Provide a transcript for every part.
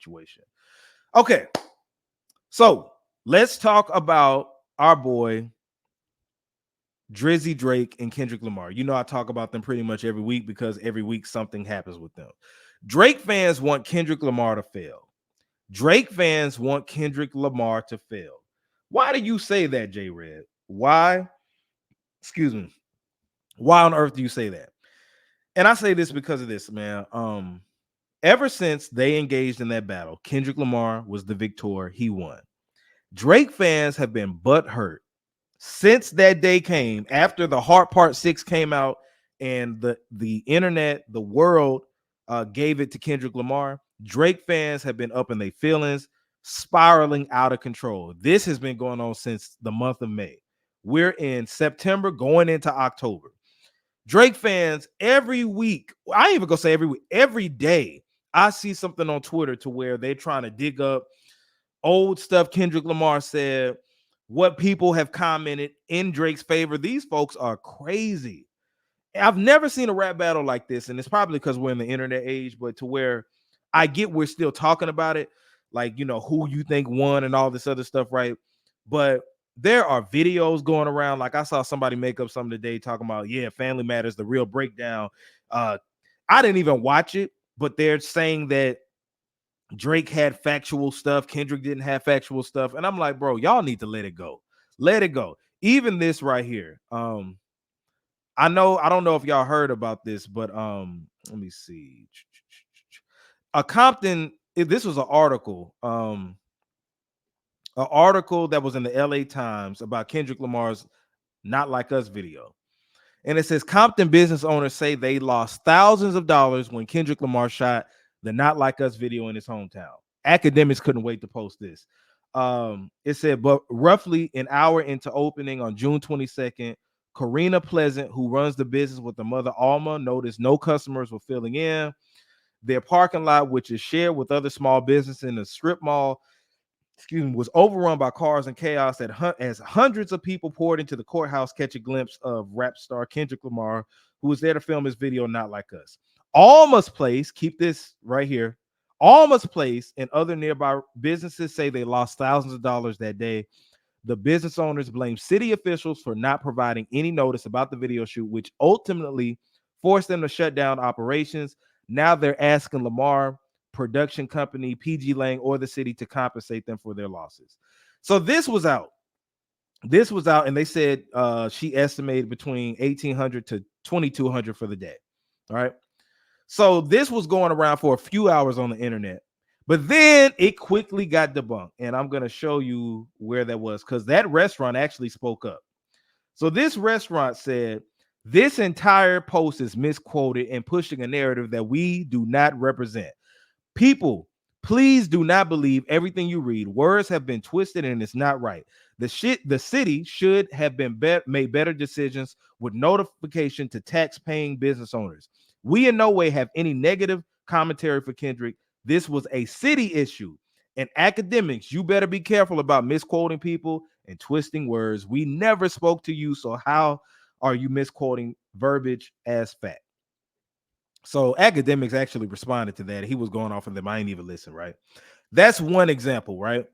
situation. Okay, so let's talk about our boy Drizzy Drake and Kendrick Lamar. You know, I talk about them pretty much every week because every week something happens with them. Drake fans want Kendrick Lamar to fail. Drake fans want Kendrick Lamar to fail. Why do you say that, J Red? Why? Excuse me. Why on earth do you say that? And I say this because of this, man. Ever since they engaged in that battle, Kendrick Lamar was the victor. He won. Drake fans have been butthurt since that day came, after the Heart Part 6 came out and the internet, the world gave it to Kendrick Lamar. Drake fans have been up in their feelings, spiraling out of control. This has been going on since the month of May. We're in September, going into October. Drake fans every week, I ain't even gonna say every week, every day, I see something on Twitter to where they're trying to dig up old stuff Kendrick Lamar said, what people have commented in Drake's favor. These folks are crazy. I've never seen a rap battle like this, and it's probably because we're in the internet age, but to where I get we're still talking about it, like, you know, who you think won and all this other stuff, right? But there are videos going around. Like I saw somebody make up something today talking about, yeah, Family Matters, the real breakdown. I didn't even watch it, but they're saying that Drake had factual stuff, Kendrick didn't have factual stuff, and I'm like, bro, y'all need to let it go. Let it go. Even this right here. I don't know if y'all heard about this, but let me see. A Compton, this was an article that was in the LA Times about Kendrick Lamar's Not Like Us video. And it says Compton business owners say they lost thousands of dollars when Kendrick Lamar shot the Not Like Us video in his hometown. Academics couldn't wait to post this. It said, but roughly an hour into opening on June 22nd, Karina Pleasant, who runs the business with the mother Alma, noticed no customers were filling in. Their parking lot, which is shared with other small businesses in the strip mall, was overrun by cars and chaos as hundreds of people poured into the courthouse, catch a glimpse of rap star Kendrick Lamar, who was there to film his video Not Like Us. Alma's Place, keep this right here, Alma's Place and other nearby businesses say they lost thousands of dollars that day. The business owners blame city officials for not providing any notice about the video shoot, which ultimately forced them to shut down operations. Now they're asking Lamar production company, PG Lang, or the city to compensate them for their losses. So this was out. And they said she estimated between $1,800 to $2,200 for the day. All right. So this was going around for a few hours on the internet, but then it quickly got debunked. And I'm going to show you where that was, because that restaurant actually spoke up. So this restaurant said, this entire post is misquoted and pushing a narrative that we do not represent. People, please do not believe everything you read. Words have been twisted and it's not right. The city should have been made better decisions with notification to tax-paying business owners. We in no way have any negative commentary for Kendrick. This was a city issue. And academics, you better be careful about misquoting people and twisting words. We never spoke to you, so how are you misquoting verbiage as fact? So academics actually responded to that. He was going off of them. I ain't even listen, right? That's one example, right?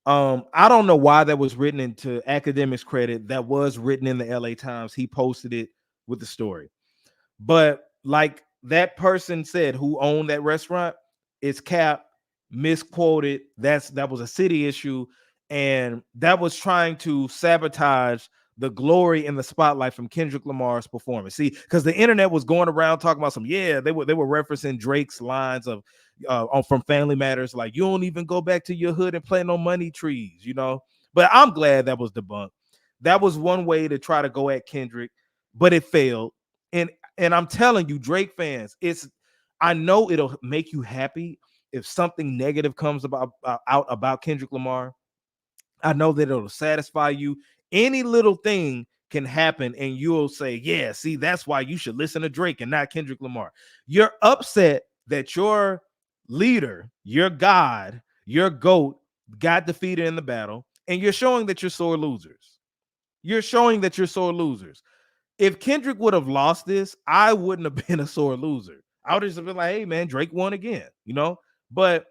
I don't know why that was written into academics credit. That was written in the LA Times. He posted it with the story. But like that person said who owned that restaurant, it's cap, misquoted. That was a city issue, and that was trying to sabotage the glory in the spotlight from Kendrick Lamar's performance. See, because the internet was going around talking about they were referencing Drake's lines of from Family Matters, like, you don't even go back to your hood and plant no money trees, you know. But I'm glad that was debunked. That was one way to try to go at Kendrick, but it failed. And I'm telling you, Drake fans, I know it'll make you happy if something negative comes out about Kendrick Lamar. I know that it'll satisfy you. Any little thing can happen and you'll say, yeah, see, that's why you should listen to Drake and not Kendrick Lamar. You're upset that your leader, your God, your GOAT got defeated in the battle, and you're showing that you're sore losers. You're showing that you're sore losers. If Kendrick would have lost this, I wouldn't have been a sore loser. I would have just been like, hey, man, Drake won again, you know? But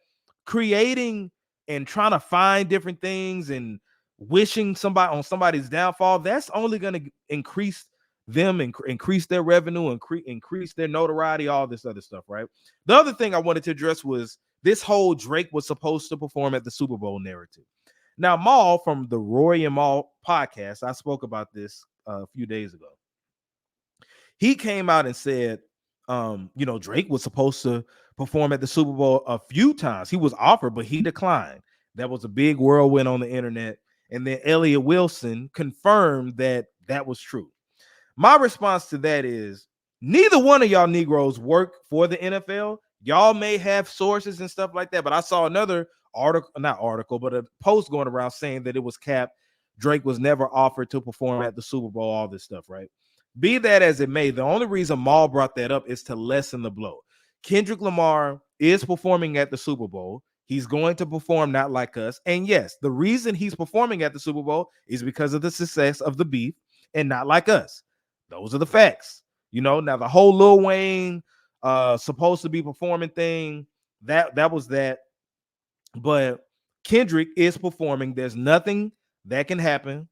creating and trying to find different things and wishing somebody on somebody's downfall, that's only going to increase them and increase their revenue and increase their notoriety, all this other stuff, right? The other thing I wanted to address was this whole Drake was supposed to perform at the Super Bowl narrative. Now, Maul from the Rory and Maul podcast, I spoke about this a few days ago. He came out and said, Drake was supposed to perform at the Super Bowl a few times. He was offered, but he declined. That was a big whirlwind on the internet. And then Elliott Wilson confirmed that that was true. My response to that is neither one of y'all Negroes work for the NFL. Y'all may have sources and stuff like that, but I saw another article, but a post going around saying that it was capped. Drake was never offered to perform at the Super Bowl, all this stuff, right? Be that as it may, the only reason Maul brought that up is to lessen the blow. Kendrick Lamar is performing at the Super Bowl. He's going to perform Not Like Us. And yes, the reason he's performing at the Super Bowl is because of the success of the beef and Not Like Us. Those are the facts. Now the whole Lil Wayne supposed to be performing thing, that was that. But Kendrick is performing. There's nothing that can happen.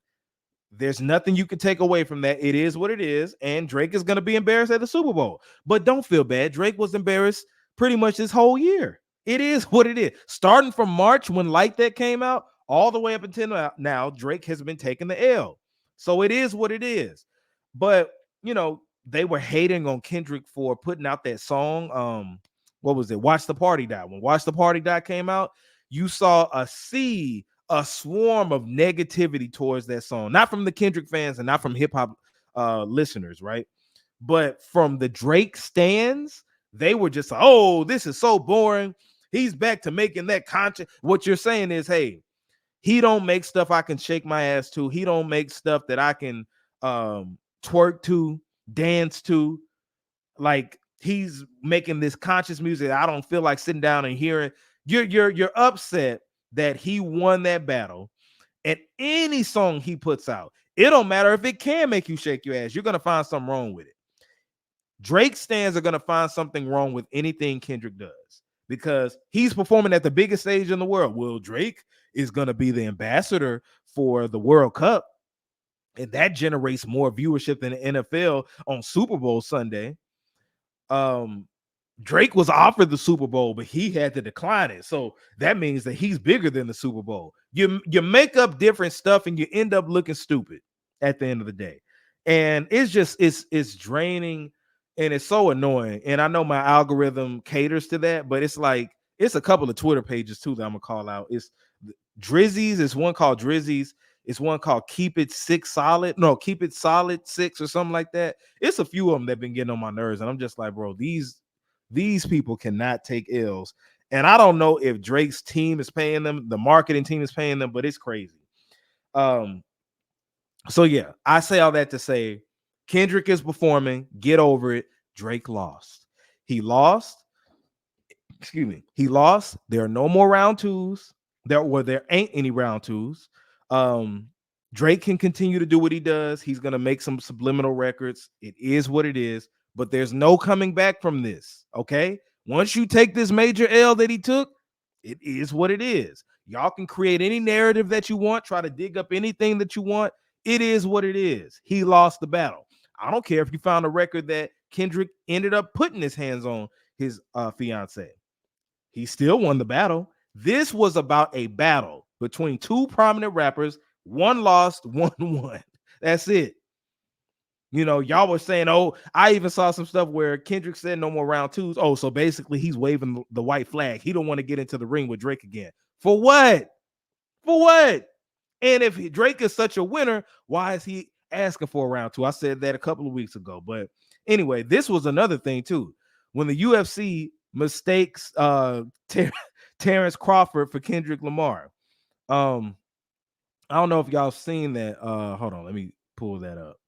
There's nothing you can take away from that. It is what it is. And Drake is going to be embarrassed at the Super Bowl. But don't feel bad. Drake was embarrassed pretty much this whole year. It is what it is. Starting from March when Like That came out, all the way up until now, Drake has been taking the L. So it is what it is. But, they were hating on Kendrick for putting out that song. What was it? Watch the Party Die. When Watch the Party Die came out, you saw a swarm of negativity towards that song, not from the Kendrick fans and not from hip hop listeners, right? But from the Drake stans, they were just like, oh, this is so boring. He's back to making that content. What you're saying is, hey, he don't make stuff I can shake my ass to. He don't make stuff that I can twerk to, dance to. Like, he's making this conscious music I don't feel like sitting down and hearing. You're upset that he won that battle, and any song he puts out, it don't matter if it can make you shake your ass, you're gonna find something wrong with it. Drake stands are gonna find something wrong with anything Kendrick does because he's performing at the biggest stage in the world. Well, Drake is gonna be the ambassador for the World Cup, and that generates more viewership than the NFL on Super Bowl Sunday. Drake was offered the Super Bowl, but he had to decline it. So that means that he's bigger than the Super Bowl. You make up different stuff and you end up looking stupid at the end of the day. And it's draining and it's so annoying. And I know my algorithm caters to that, but it's like it's a couple of Twitter pages too that I'm gonna call out. It's Drizzy's, it's one called Drizzy's, it's one called Keep It Solid 6 or something like that. It's a few of them that have been getting on my nerves, and I'm just like, bro, these people cannot take L's. And I don't know if Drake's team is paying them, the marketing team is paying them, but it's crazy. So yeah, I say all that to say Kendrick is performing, get over it. Drake lost. He lost. He lost. There are no more round twos. There ain't any round twos. Drake can continue to do what he does. He's gonna make some subliminal records. It is what it is. But there's no coming back from this, okay? Once you take this major L that he took, it is what it is. Y'all can create any narrative that you want, try to dig up anything that you want. It is what it is. He lost the battle. I don't care if you found a record that Kendrick ended up putting his hands on his fiance. He still won the battle. This was about a battle between two prominent rappers. One lost, one won. That's it. Y'all were saying, oh, I even saw some stuff where Kendrick said no more round twos. Oh, so basically he's waving the white flag. He don't want to get into the ring with Drake again. For what? For what? And if Drake is such a winner, why is he asking for a round two? I said that a couple of weeks ago. But anyway, this was another thing too. When the UFC mistakes Terrence Crawford for Kendrick Lamar. I don't know if y'all seen that. Hold on, let me pull that up.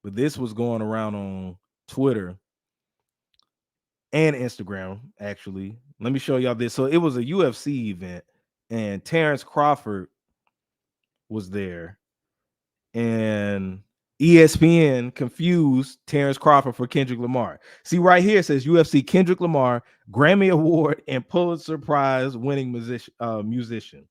But this was going around on Twitter and Instagram, actually. Let me show y'all this. So it was a UFC event, and Terrence Crawford was there. And ESPN confused Terrence Crawford for Kendrick Lamar. See right here, it says UFC Kendrick Lamar, Grammy Award and Pulitzer Prize winning musician.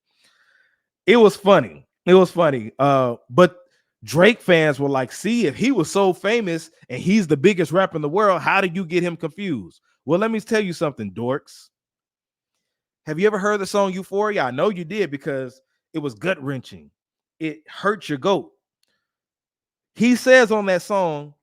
It was funny. It was funny. But Drake fans were like, see, if he was so famous and he's the biggest rapper in the world, how did you get him confused? Well, let me tell you something, dorks. Have you ever heard the song Euphoria? I know you did because it was gut wrenching. It hurt your goat. He says on that song,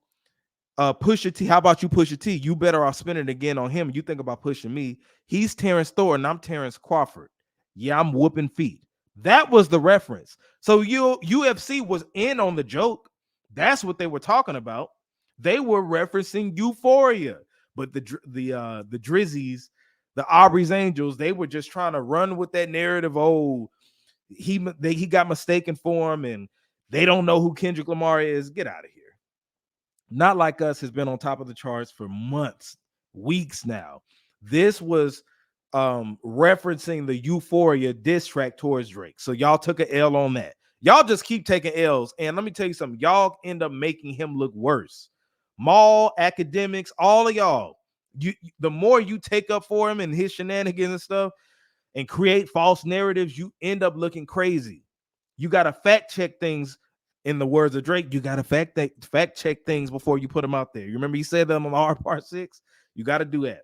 Pusha T, how about you, Pusha T? You better off spending again on him. You think about pushing me. He's Terrence Thornton. I'm Terrence Crawford. Yeah, I'm whooping feet. That was the reference. So UFC was in on the joke. That's what they were talking about. They were referencing Euphoria, but the Drizzies, the Aubrey's Angels, they were just trying to run with that narrative. Oh, he got mistaken for him, and they don't know who Kendrick Lamar is. Get out of here. Not Like Us has been on top of the charts for months, weeks now. This was referencing the Euphoria diss track towards Drake. So y'all took an L on that. Y'all just keep taking L's. And let me tell you something, y'all end up making him look worse. Maul, Academics, all of y'all. The more you take up for him and his shenanigans and stuff and create false narratives, you end up looking crazy. You got to fact check things. In the words of Drake, you got to fact check things before you put them out there. You remember he said that on the Hard Part 6? You got to do that.